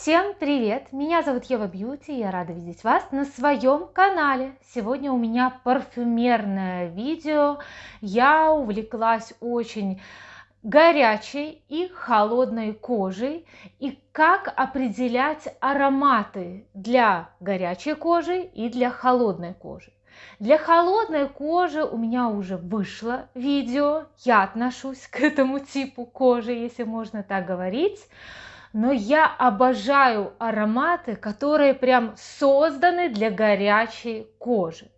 Всем привет! Меня зовут Ева Бьюти, я рада видеть вас на своем канале. Сегодня у меня парфюмерное видео. Я увлеклась очень горячей и холодной кожей и как определять ароматы для горячей кожи и для холодной кожи. Для холодной кожи у меня уже вышло видео, я отношусь к этому типу кожи, если можно так говорить. Но я обожаю ароматы, которые прям созданы для горячей кожи.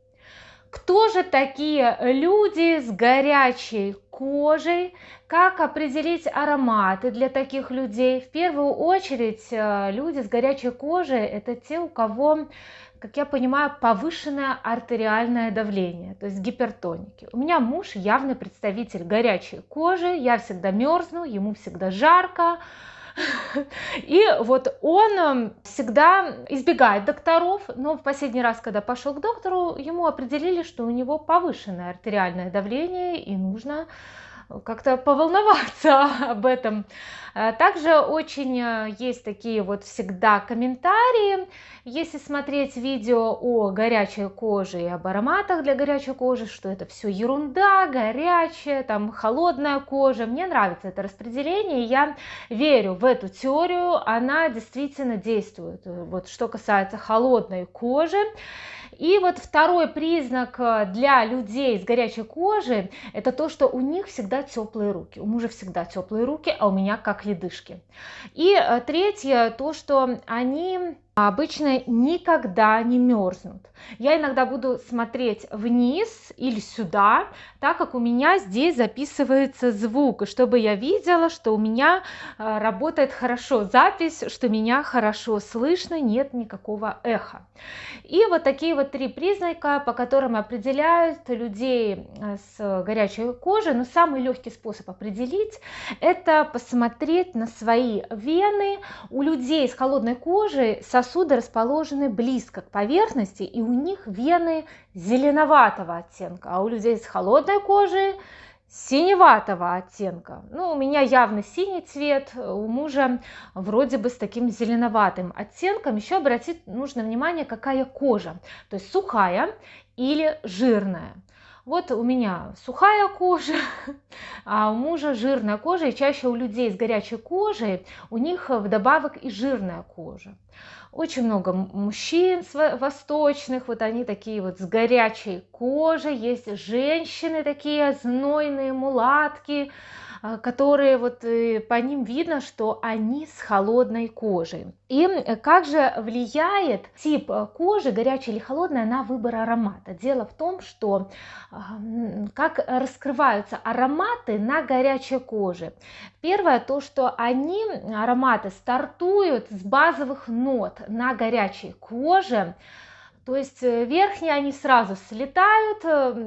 Кто же такие люди с горячей кожей? Как определить ароматы для таких людей? В первую очередь, люди с горячей кожей – это те, у кого, как я понимаю, повышенное артериальное давление, то есть гипертоники. У меня муж явный представитель горячей кожи, я всегда мерзну, ему всегда жарко. И вот он всегда избегает докторов, но в последний раз, когда пошел к доктору, ему определили, что у него повышенное артериальное давление и нужно как-то поволноваться об этом. Также очень есть такие вот всегда комментарии, если смотреть видео о горячей коже и об ароматах для горячей кожи, что это все ерунда, горячая, там холодная кожа. Мне нравится это распределение, я верю в эту теорию, она действительно действует. Вот что касается холодной кожи. И вот второй признак для людей с горячей кожей – это то, что у них всегда теплые руки. У мужа всегда теплые руки, а у меня как ледышки. И третье – то, что они обычно никогда не мерзнут. Я иногда буду смотреть вниз или сюда, так как у меня здесь записывается звук, чтобы я видела, что у меня работает хорошо запись, что меня хорошо слышно, нет никакого эха. И вот такие вот три признака, по которым определяют людей с горячей кожей. Но самый легкий способ определить – это посмотреть на свои вены. У людей с холодной кожей сосуды расположены близко к поверхности, и у них вены зеленоватого оттенка, а у людей с холодной кожей синеватого оттенка. Ну, у меня явно синий цвет, у мужа вроде бы с таким зеленоватым оттенком. Еще обратить нужно внимание, какая кожа, то есть сухая или жирная. Вот у меня сухая кожа, а у мужа жирная кожа, и чаще у людей с горячей кожей у них вдобавок и жирная кожа. Очень много мужчин восточных, вот они такие вот с горячей кожей, есть женщины такие знойные, мулатки, которые вот по ним видно, что они с холодной кожей. И как же влияет тип кожи, горячая или холодная, на выбор аромата? Дело в том, что как раскрываются ароматы на горячей коже. Первое, то, что ароматы стартуют с базовых нот на горячей коже. То есть верхние они сразу слетают,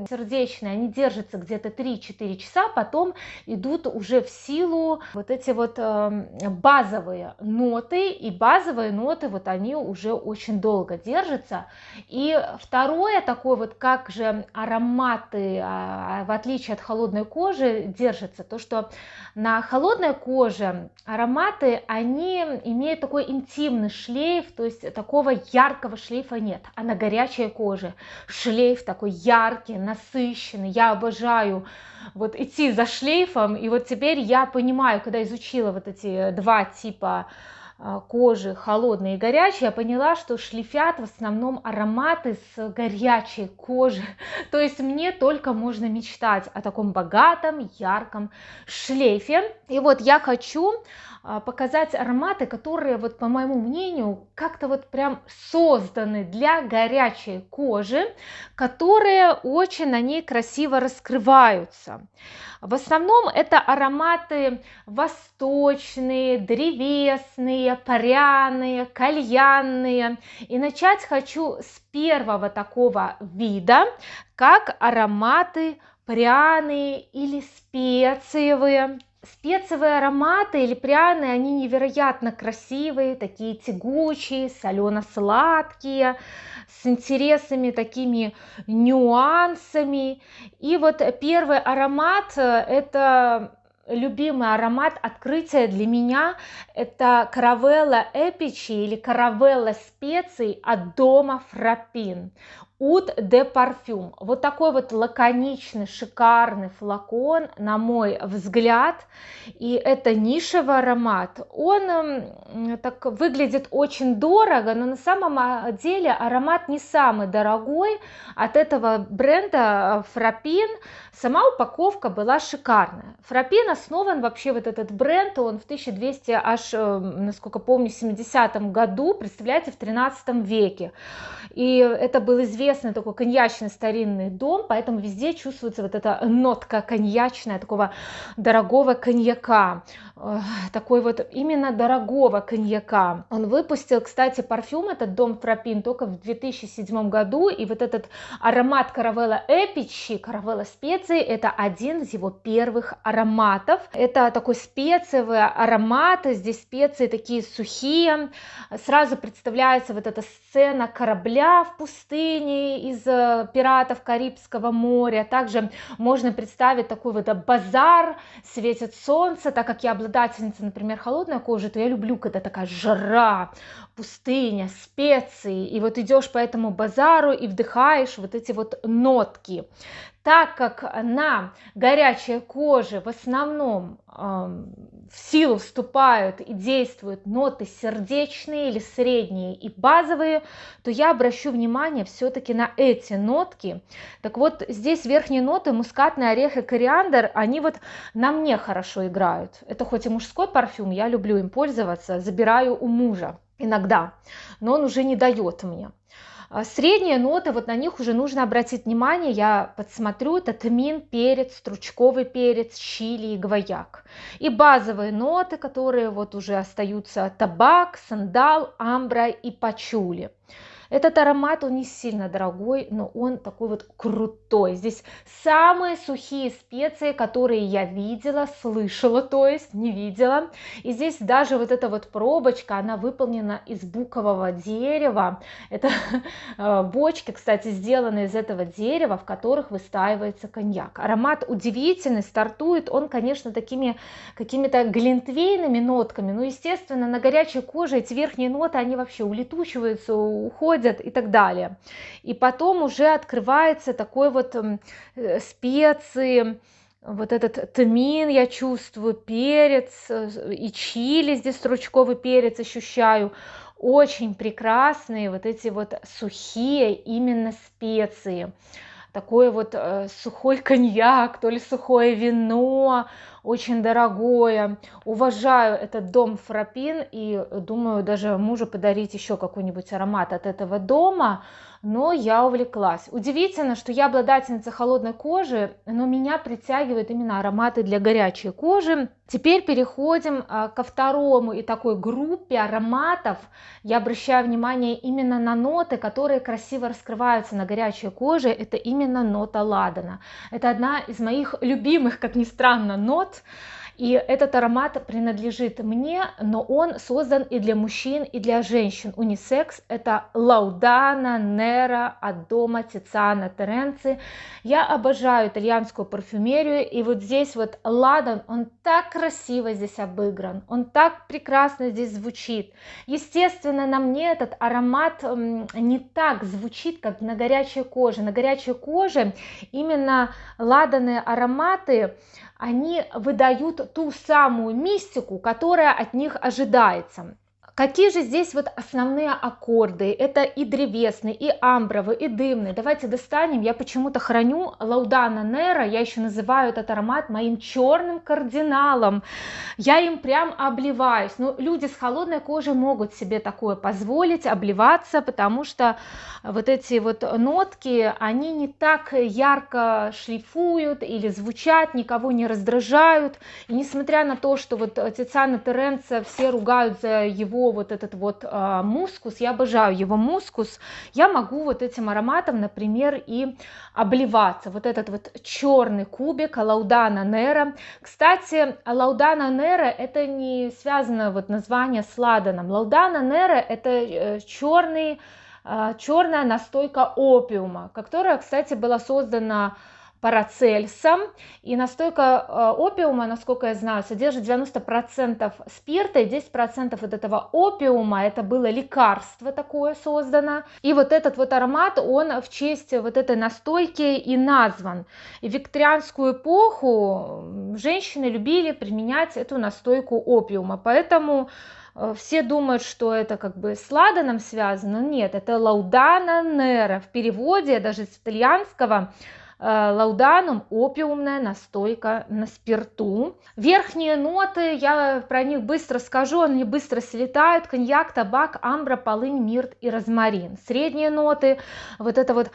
сердечные они держатся где-то 3-4 часа, потом идут уже в силу вот эти вот базовые ноты, и базовые ноты вот они уже очень долго держатся. И второе такое вот, как же ароматы, в отличие от холодной кожи, держатся, то что на холодной коже ароматы, они имеют такой интимный шлейф, то есть такого яркого шлейфа нет. А на горячей коже шлейф такой яркий, насыщенный. Я обожаю вот идти за шлейфом, и вот теперь я понимаю, когда изучила вот эти два типа кожи, холодной и горячей, я поняла, что шлейфят в основном ароматы с горячей кожи. То есть мне только можно мечтать о таком богатом, ярком шлейфе. И вот я хочу показать ароматы, которые, вот по моему мнению, как-то вот прям созданы для горячей кожи, которые очень на ней красиво раскрываются. В основном это ароматы восточные, древесные, пряные, кальянные. И начать хочу с первого такого вида, как ароматы пряные или специевые. Специевые ароматы или пряные, они невероятно красивые, такие тягучие, солено-сладкие, с интересными такими нюансами. И вот первый аромат – это любимый аромат открытия для меня — это Caravella Epici или Caravella специй от дома Frapin. Oud de Parfum. Вот такой вот лаконичный, шикарный флакон, на мой взгляд. И это нишевый аромат. Он так выглядит очень дорого, но на самом деле аромат не самый дорогой. От этого бренда Frapin сама упаковка была шикарная. Frapin основан вообще, вот этот бренд, он в 1200, аж, насколько помню, 70 году, представляете, в 13 веке. И это был известный такой коньячный старинный дом, поэтому везде чувствуется вот эта нотка коньячная, такого дорогого коньяка, такой вот именно дорогого коньяка. Он выпустил, кстати, парфюм, этот дом Frapin, только в 2007 году, и вот этот аромат Caravella Epici, Caravella специи, это один из его первых ароматов. Это такой специевый аромат, здесь специи такие сухие, сразу представляется вот эта сцена корабля в пустыне из «Пиратов Карибского моря». Также можно представить такой вот базар, светит солнце. Так как я обладательница, например, холодной кожи, то я люблю, когда такая жара, пустыня, специи, и вот идешь по этому базару и вдыхаешь вот эти вот нотки. Так как на горячей коже в основном в силу вступают и действуют ноты сердечные или средние и базовые, то я обращу внимание все-таки на эти нотки. Так вот, здесь верхние ноты, мускатный орех и кориандр, они вот на мне хорошо играют. Это хоть и мужской парфюм, я люблю им пользоваться, забираю у мужа иногда, но он уже не дает мне. Средние ноты, вот на них уже нужно обратить внимание, я подсмотрю, это тмин, перец, стручковый перец, чили и гвояк. И базовые ноты, которые вот уже остаются: табак, сандал, амбра и пачули. Этот аромат, он не сильно дорогой, но он такой вот крутой. Здесь самые сухие специи, которые я видела, слышала, то есть не видела. И здесь даже вот эта вот пробочка, она выполнена из букового дерева. Это бочки, кстати, сделаны из этого дерева, в которых выстаивается коньяк. Аромат удивительный, стартует он, конечно, такими какими-то глинтвейными нотками. Но, естественно, на горячей коже эти верхние ноты, они вообще улетучиваются, уходят и так далее. И потом уже открывается такой вот специи, вот этот тмин я чувствую, перец и чили, здесь стручковый перец ощущаю. Очень прекрасные вот эти вот сухие именно специи. Такой вот сухой коньяк, то ли сухое вино, очень дорогое. Уважаю этот дом Frapin и думаю даже мужу подарить еще какой-нибудь аромат от этого дома, но я увлеклась. Удивительно, что я обладательница холодной кожи, но меня притягивают именно ароматы для горячей кожи. Теперь переходим ко второму и такой группе ароматов. Я обращаю внимание именно на ноты, которые красиво раскрываются на горячей коже. Это именно нота ладана. Это одна из моих любимых, как ни странно, нот. И этот аромат принадлежит мне, но он создан и для мужчин, и для женщин. Унисекс. Это Лаудана Нера от дома Тициано Теренци. Я обожаю итальянскую парфюмерию, и вот здесь вот ладан, он так красиво здесь обыгран, он так прекрасно здесь звучит. Естественно, на мне этот аромат не так звучит, как на горячей коже. На горячей коже именно ладанные ароматы, они выдают ту самую мистику, которая от них ожидается. Какие же здесь вот основные аккорды? Это и древесный, и амбровый, и дымный. Давайте достанем. Я почему-то храню Лаудана Нера. Я еще называю этот аромат моим черным кардиналом. Я им прям обливаюсь. Ну, люди с холодной кожей могут себе такое позволить, обливаться, потому что вот эти вот нотки, они не так ярко шлифуют или звучат, никого не раздражают. И несмотря на то, что вот Тициано Теренци все ругают за его вот этот вот мускус, я обожаю его мускус, я могу вот этим ароматом, например, и обливаться. Вот этот вот черный кубик Лаудана Нера. Кстати, Лаудана Нера — это не связано вот название с ладаном. Лаудана Нера — это черная настойка опиума, которая, кстати, была создана Парацельсом. И настойка опиума, насколько я знаю, содержит 90% спирта и 10% вот этого опиума. Это было лекарство такое создано. И вот этот вот аромат, он в честь вот этой настойки и назван. И в викторианскую эпоху женщины любили применять эту настойку опиума. Поэтому все думают, что это как бы с ладаном связано. Нет, это лаудана нера. В переводе даже с итальянского лауданум — опиумная настойка на спирту. Верхние ноты, я про них быстро скажу, они быстро слетают: коньяк, табак, амбра, полынь, мирт и розмарин. Средние ноты, вот это вот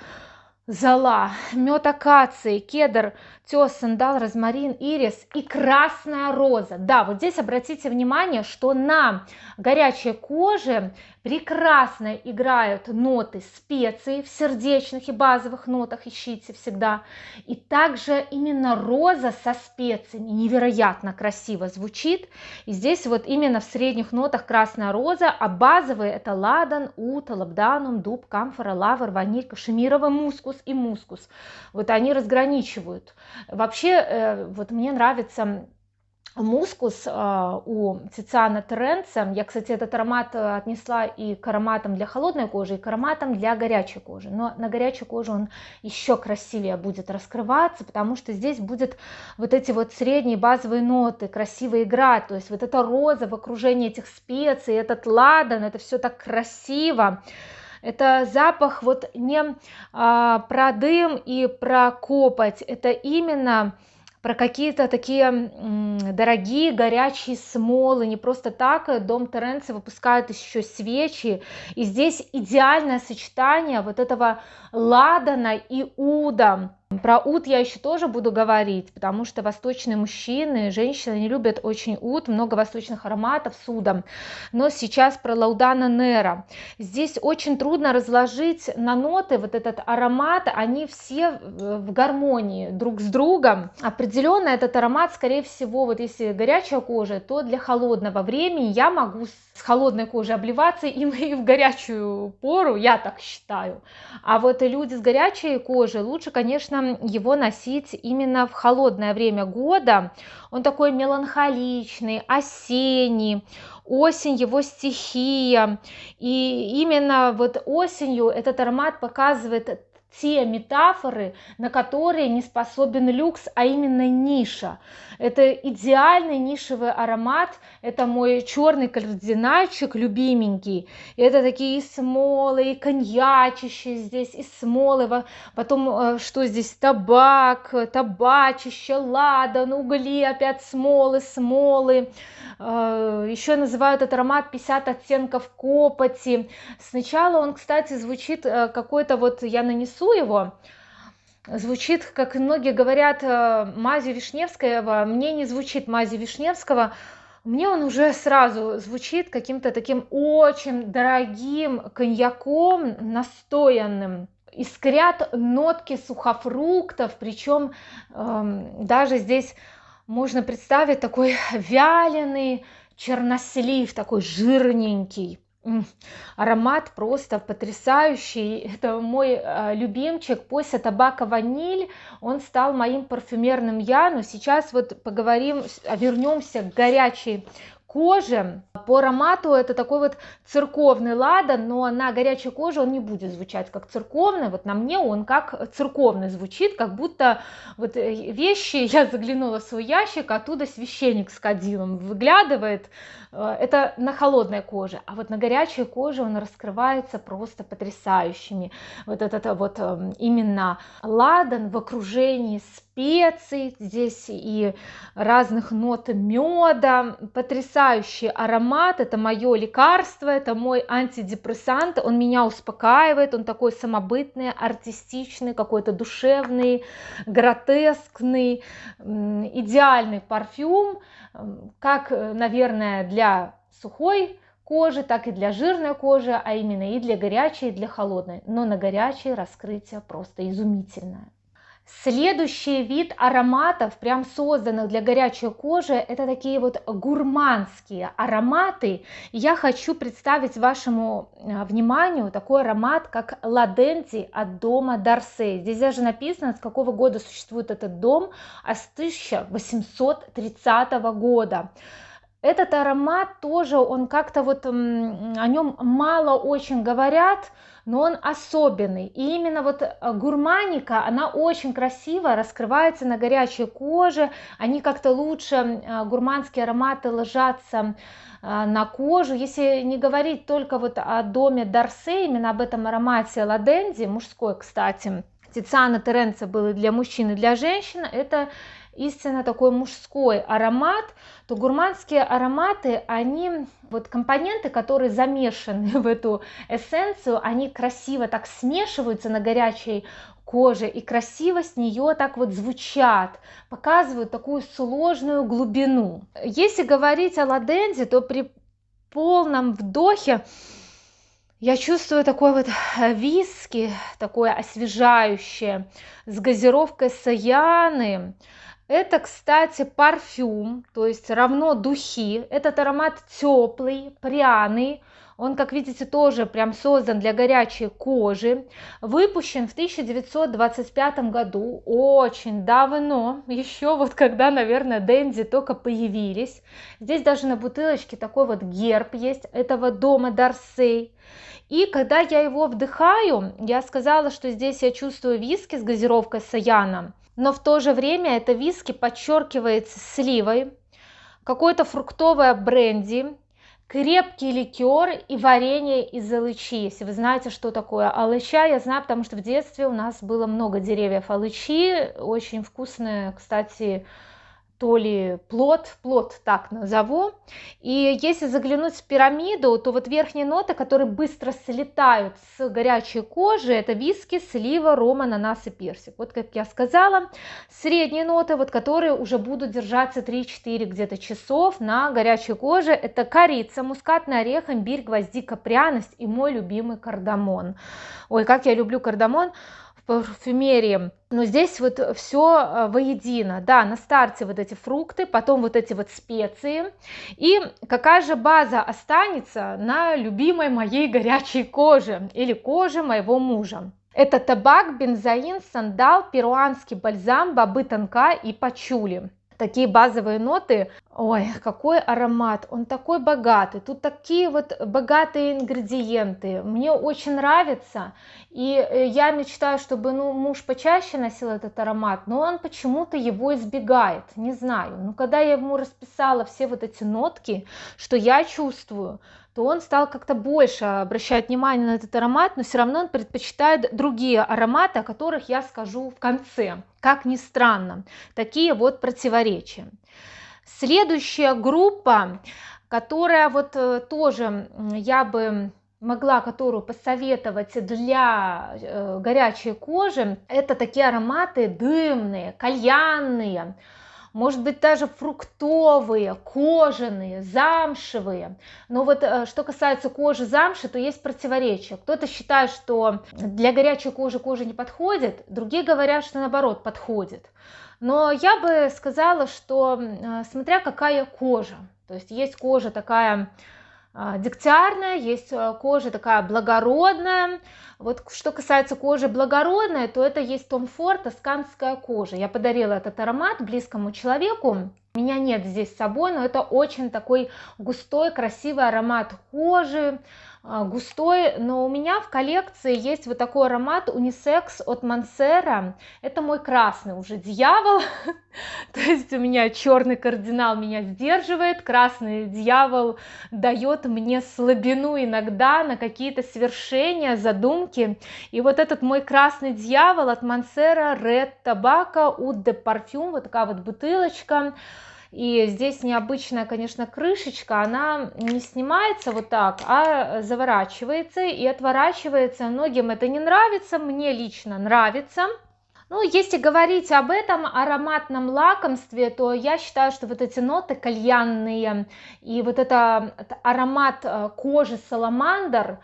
зола, мед акации, кедр, тес, сандал, розмарин, ирис и красная роза. Да, вот здесь обратите внимание, что на горячей коже прекрасно играют ноты специй в сердечных и базовых нотах, ищите всегда. И также именно роза со специями невероятно красиво звучит. И здесь вот именно в средних нотах красная роза, а базовые — это ладан, ут, лабданум, дуб, камфора, лавр, ваниль, кашемировый мускус и мускус. Вот они разграничивают. Вообще, вот мне нравится мускус у Тициана Теренца. Я, кстати, этот аромат отнесла и к ароматам для холодной кожи, и к ароматам для горячей кожи. Но на горячей коже он еще красивее будет раскрываться, потому что здесь будет вот эти вот средние базовые ноты красиво играть. То есть вот эта роза в окружении этих специй, этот ладан, это все так красиво. Это запах вот не про дым и про копоть, это именно про какие-то такие дорогие горячие смолы. Не просто так дом Теренца выпускает еще свечи. И здесь идеальное сочетание вот этого ладана и уда. Про уд я еще тоже буду говорить, потому что восточные мужчины, женщины не любят очень уд, много восточных ароматов с удом. Но сейчас про лаудана нера. Здесь очень трудно разложить на ноты вот этот аромат, они все в гармонии друг с другом. Определенно этот аромат, скорее всего, вот если горячая кожа, то для холодного времени я могу с холодной кожей обливаться им и в горячую пору, я так считаю. А вот люди с горячей кожей лучше, конечно, его носить именно в холодное время года. Он такой меланхоличный, осенний, осень его стихия. И именно вот осенью этот аромат показывает те метафоры, на которые не способен люкс, а именно ниша. Это идеальный нишевый аромат, это мой черный кардинальчик любименький. Это такие и смолы, и коньячище здесь, и смолы, потом что здесь, табак, табачище, ладан, угли, опять смолы, смолы. Еще называют этот аромат 50 оттенков копоти. Сначала он, кстати, звучит какой-то, вот я нанесу его, звучит, как многие говорят, мазью Вишневского. Мне не звучит мазью Вишневского, мне он уже сразу звучит каким-то таким очень дорогим коньяком настоянным. Искрят нотки сухофруктов, причем даже здесь можно представить такой вяленый чернослив, такой жирненький. Аромат просто потрясающий. Это мой любимчик. После табака ваниль он стал моим парфюмерным я. Но сейчас вот поговорим, вернемся к горячей коже. По аромату это такой вот церковный ладан, но на горячей коже он не будет звучать как церковный. Вот на мне он как церковный звучит, как будто вот вещи, я заглянула в свой ящик, оттуда священник с кадилом выглядывает. Это на холодной коже, а вот на горячей коже он раскрывается просто потрясающими. Вот этот вот именно ладан в окружении специй, здесь и разных нот меда, потрясающий аромат. Это мое лекарство, это мой антидепрессант, он меня успокаивает, он такой самобытный, артистичный, какой-то душевный, гротескный, идеальный парфюм, как, наверное, для сухой кожи, так и для жирной кожи, а именно и для горячей, и для холодной. Но на горячей раскрытие просто изумительное. Следующий вид ароматов, прям созданных для горячей кожи, это такие вот гурманские ароматы. Я хочу представить вашему вниманию такой аромат, как Ладензи от дома Дарсей. Здесь даже написано, с какого года существует этот дом, а с 1830 года. Этот аромат тоже, он как-то вот, о нем мало очень говорят, но он особенный. И именно вот гурманика, она очень красиво раскрывается на горячей коже. Они как-то лучше, гурманские ароматы, ложатся на кожу. Если не говорить только вот о доме Дарсе, именно об этом аромате Ладензи, мужской, кстати, Тициано Теренца был и для мужчин, и для женщин, это истинно такой мужской аромат, то гурманские ароматы, они, вот компоненты, которые замешаны в эту эссенцию, они красиво так смешиваются на горячей коже и красиво с нее так вот звучат, показывают такую сложную глубину. Если говорить о Ладензе, то при полном вдохе я чувствую такой вот виски, такое освежающее, с газировкой саяны. Это, кстати, парфюм, то есть равно духи. Этот аромат теплый, пряный. Он, как видите, тоже прям создан для горячей кожи. Выпущен в 1925 году, очень давно, еще вот когда, наверное, Денди только появились. Здесь даже на бутылочке такой вот герб есть этого дома Дарсей. И когда я его вдыхаю, я сказала, что здесь я чувствую виски с газировкой саяна, но в то же время это виски подчеркивается сливой, какое-то фруктовое бренди, крепкий ликер и варенье из алычи. Если вы знаете, что такое алыча, я знаю, потому что в детстве у нас было много деревьев алычи, очень вкусные, кстати, то ли плод так назову. И если заглянуть в пирамиду, то вот верхние ноты, которые быстро слетают с горячей кожи, это виски, слива, ром, ананас и персик. Вот как я сказала, средние ноты, вот которые уже будут держаться 3-4 где-то часов на горячей коже, это корица, мускатный орех, имбирь, гвоздика, пряность и мой любимый кардамон. Ой, как я люблю кардамон в парфюмерии. Но здесь вот все воедино, да, на старте вот эти фрукты, потом вот эти вот специи. И какая же база останется на любимой моей горячей коже или коже моего мужа? Это табак, бензоин, сандал, перуанский бальзам, бобы тонка и пачули. Такие базовые ноты. Ой, какой аромат, он такой богатый, тут такие вот богатые ингредиенты, мне очень нравится, и я мечтаю, чтобы, ну, муж почаще носил этот аромат, но он почему-то его избегает, не знаю, но когда я ему расписала все вот эти нотки, что я чувствую, то он стал как-то больше обращать внимание на этот аромат, но все равно он предпочитает другие ароматы, о которых я скажу в конце, как ни странно, такие вот противоречия. Следующая группа, которая вот тоже я бы могла, которую посоветовать для горячей кожи, это такие ароматы дымные, кальянные, может быть даже фруктовые, кожаные, замшевые. Но вот что касается кожи замши, то есть противоречие. Кто-то считает, что для горячей кожи кожа не подходит, другие говорят, что наоборот подходит. Но я бы сказала, что смотря какая кожа, то есть кожа такая дегтярная, есть кожа такая благородная. Вот что касается кожи благородной, то это есть Том Форд тосканская кожа. Я подарила этот аромат близкому человеку. Меня нет здесь с собой, но это очень такой густой, красивый аромат кожи, густой. Но у меня в коллекции есть вот такой аромат унисекс от Мансера. Это мой красный уже дьявол. То есть у меня черный кардинал меня сдерживает, красный дьявол дает мне слабину иногда на какие-то свершения, задумки. И вот этот мой красный дьявол от Мансера Red Tobacco Oud de Parfum, вот такая вот бутылочка. И здесь необычная, конечно, крышечка, она не снимается вот так, а заворачивается и отворачивается. Многим это не нравится, мне лично нравится. Ну, если говорить об этом ароматном лакомстве, то я считаю, что вот эти ноты кальянные и вот это аромат кожи саламандр,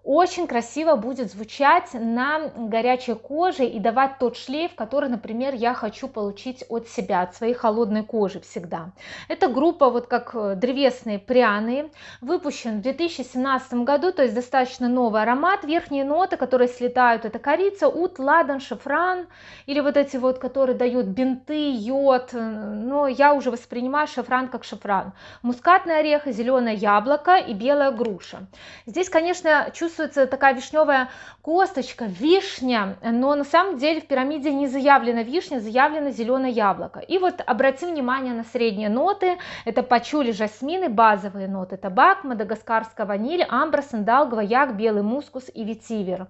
очень красиво будет звучать на горячей коже и давать тот шлейф, который, например, я хочу получить от себя, от своей холодной кожи всегда. Эта группа, вот как древесные пряные, выпущен в 2017 году, то есть достаточно новый аромат. Верхние ноты, которые слетают, это корица, ут, ладан, шафран, или вот эти вот, которые дают бинты, йод, но я уже воспринимаю шафран как шафран. Мускатный орех, зеленое яблоко и белая груша. Здесь, конечно, чувствуется такая вишневая косточка, вишня, но на самом деле в пирамиде не заявлена вишня, заявлено зеленое яблоко. И вот обратим внимание на средние ноты, это пачули, жасмины, базовые ноты, табак, мадагаскарская ваниль, амбра, сандал, гвояк, белый мускус и ветивер.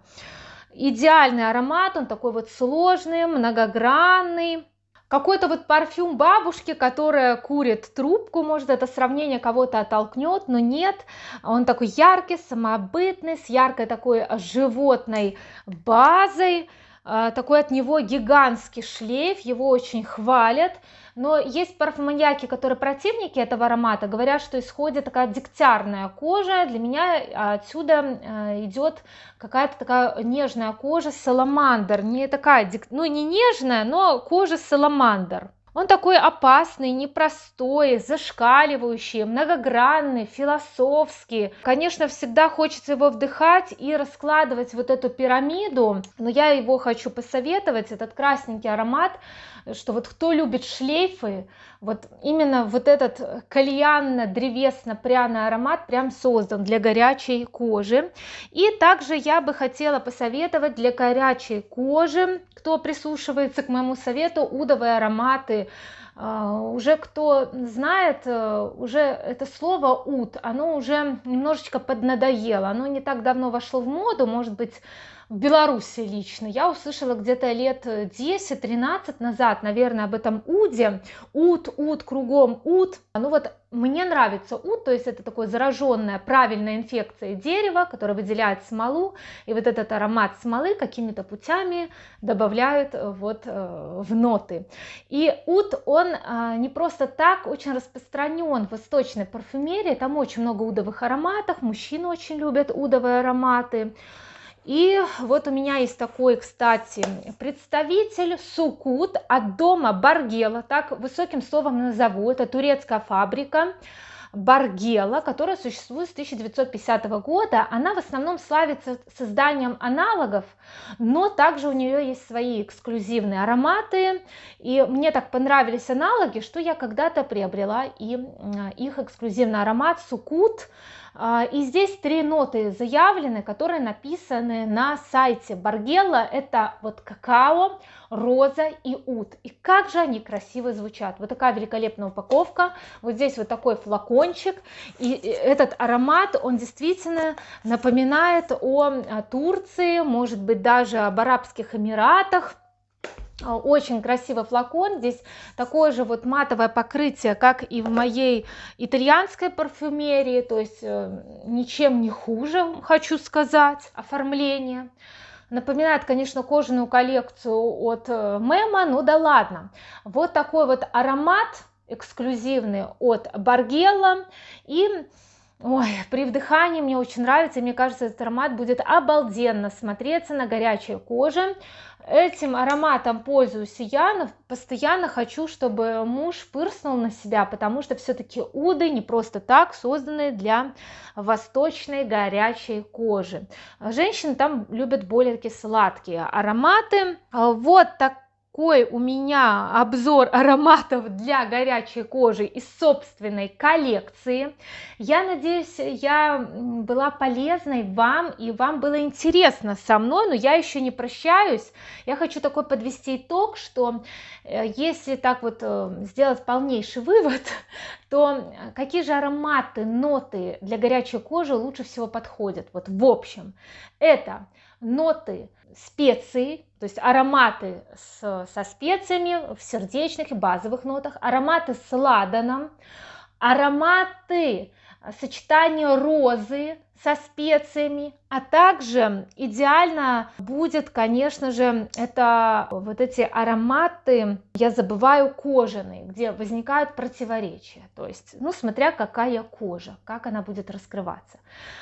Идеальный аромат, он такой вот сложный, многогранный. Какой-то вот парфюм бабушки, которая курит трубку, может, это сравнение кого-то оттолкнет, но нет, он такой яркий, самобытный, с яркой такой животной базой, такой от него гигантский шлейф, его очень хвалят. Но есть парфюманьяки, которые противники этого аромата, говорят, что исходит такая дегтярная кожа. Для меня отсюда идет какая-то такая нежная кожа, саламандр, не такая, ну не нежная, но кожа саламандр. Он такой опасный, непростой, зашкаливающий, многогранный, философский. Конечно, всегда хочется его вдыхать и раскладывать вот эту пирамиду, но я его хочу посоветовать, этот красненький аромат, что вот кто любит шлейфы, вот именно вот этот кальянно-древесно-пряный аромат прям создан для горячей кожи. И также я бы хотела посоветовать для горячей кожи, кто прислушивается к моему совету, удовые ароматы. Уже кто знает, уже это слово уд, оно уже немножечко поднадоело, оно не так давно вошло в моду, может быть, в Беларуси лично. Я услышала где-то лет 10-13 назад, наверное, об этом уде. Уд, кругом уд. Ну вот мне нравится уд, то есть это такое зараженное правильной инфекцией дерево, которое выделяет смолу, и вот этот аромат смолы какими-то путями добавляют вот в ноты. И уд, он не просто так очень распространен в восточной парфюмерии, там очень много удовых ароматов, мужчины очень любят удовые ароматы. И вот у меня есть такой, кстати, представитель Сукут от дома Баргела, так высоким словом назову, это турецкая фабрика Баргела, которая существует с 1950 года. Она в основном славится созданием аналогов, но также у нее есть свои эксклюзивные ароматы, и мне так понравились аналоги, что я когда-то приобрела и их эксклюзивный аромат Сукут. И здесь 3 ноты заявлены, которые написаны на сайте Баргелла. Это вот какао, роза и ут. И как же они красиво звучат. Вот такая великолепная упаковка. Вот здесь вот такой флакончик. И этот аромат, он действительно напоминает о Турции, может быть, даже об Арабских Эмиратах. Очень красивый флакон, здесь такое же вот матовое покрытие, как и в моей итальянской парфюмерии, то есть ничем не хуже, хочу сказать, оформление. Напоминает, конечно, кожаную коллекцию от Мэма, ну да ладно. Вот такой вот аромат эксклюзивный от Баргелла. И ой, при вдыхании мне очень нравится, и мне кажется, этот аромат будет обалденно смотреться на горячей коже. Этим ароматом пользуюсь я, но постоянно хочу, чтобы муж пырснул на себя, потому что все-таки уды не просто так созданы для восточной горячей кожи. Женщины там любят более такие сладкие ароматы. Вот такой у меня обзор ароматов для горячей кожи из собственной коллекции. Я надеюсь, я была полезной вам, и вам было интересно со мной, но я еще не прощаюсь. Я хочу такой подвести итог, что если так вот сделать полнейший вывод, то какие же ароматы, ноты для горячей кожи лучше всего подходят? Вот в общем, это ноты специи, то есть ароматы со специями в сердечных и базовых нотах, ароматы с ладаном, ароматы сочетание розы со специями, а также идеально будет, конечно же, это вот эти ароматы, я забываю, кожаные, где возникают противоречия, то есть, ну, смотря какая кожа, как она будет раскрываться.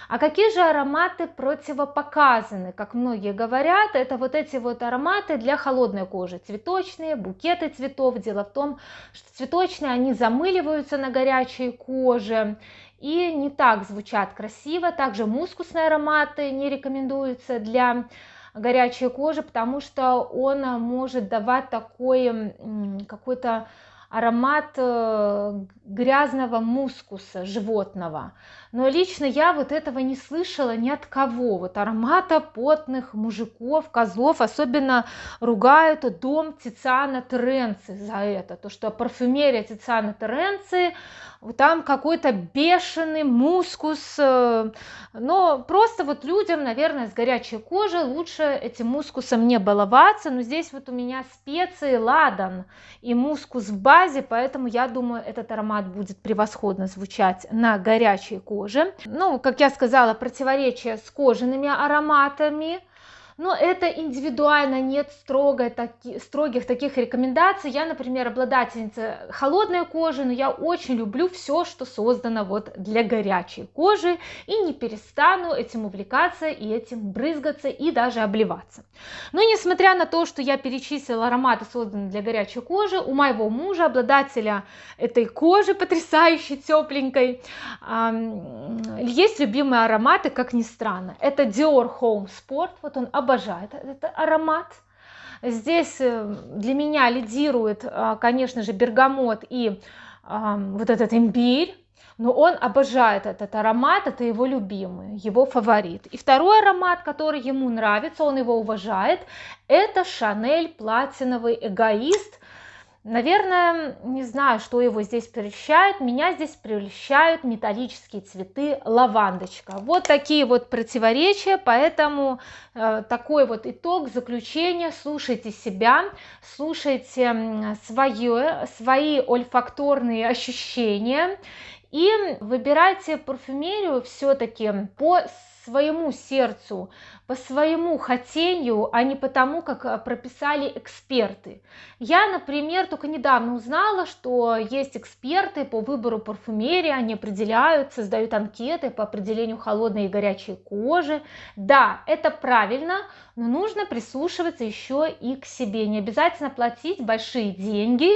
А какие же ароматы противопоказаны, как многие говорят, это вот эти вот ароматы для холодной кожи, цветочные, букеты цветов. Дело в том, что цветочные, они замыливаются на горячей коже, и не так звучат красиво. Также мускусные ароматы не рекомендуются для горячей кожи, потому что он может давать такой какой-то аромат грязного мускуса животного. Но лично я вот этого не слышала ни от кого. Вот аромата потных мужиков, козлов. Особенно ругают дом Тициана Теренци за это. То, что парфюмерия Тициана Теренци, там какой-то бешеный мускус. Но просто вот людям, наверное, с горячей кожей лучше этим мускусом не баловаться. Но здесь вот у меня специи, ладан и мускус в базе, поэтому я думаю, этот аромат будет превосходно звучать на горячей коже. Ну, как я сказала, противоречие с кожаными ароматами. Но это индивидуально, нет строгих таких рекомендаций. Я, например, обладательница холодной кожи, но я очень люблю все, что создано вот для горячей кожи, и не перестану этим увлекаться и этим брызгаться и даже обливаться. Но несмотря на то, что я перечислила ароматы, созданные для горячей кожи, у моего мужа, обладателя этой кожи потрясающей, тепленькой, есть любимые ароматы, как ни странно. Это Dior Home Sport, вот он обожает этот аромат. Здесь для меня лидирует, конечно же, бергамот и вот этот имбирь. Но он обожает этот аромат, это его любимый, его фаворит. И второй аромат, который ему нравится, он его уважает, это Шанель платиновый эгоист. Наверное, не знаю, что его здесь прельщает. Меня здесь прельщают металлические цветы, лавандочка. Вот такие вот противоречия, поэтому такой вот итог, заключение. Слушайте себя, слушайте свои ольфакторные ощущения и выбирайте парфюмерию все-таки по своему сердцу, по своему хотению, а не потому, как прописали эксперты. Я, например, только недавно узнала, что есть эксперты по выбору парфюмерии, они определяют, создают анкеты по определению холодной и горячей кожи. Да, это правильно, но нужно прислушиваться еще и к себе. Не обязательно платить большие деньги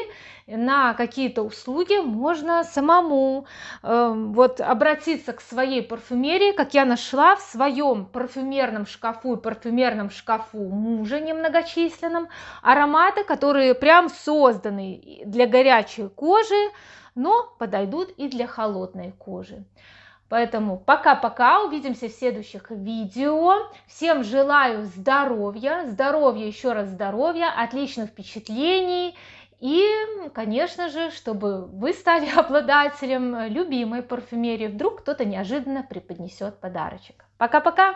на какие-то услуги, можно самому вот обратиться к своей парфюмерии, как я нашла в своем парфюмерном шкафу и парфюмерном шкафу мужа немногочисленном ароматы, которые прям созданы для горячей кожи, но подойдут и для холодной кожи. Поэтому пока-пока, увидимся в следующих видео. Всем желаю здоровья, еще раз здоровья, отличных впечатлений. И, конечно же, чтобы вы стали обладателем любимой парфюмерии, вдруг кто-то неожиданно преподнесет подарочек. Пока-пока!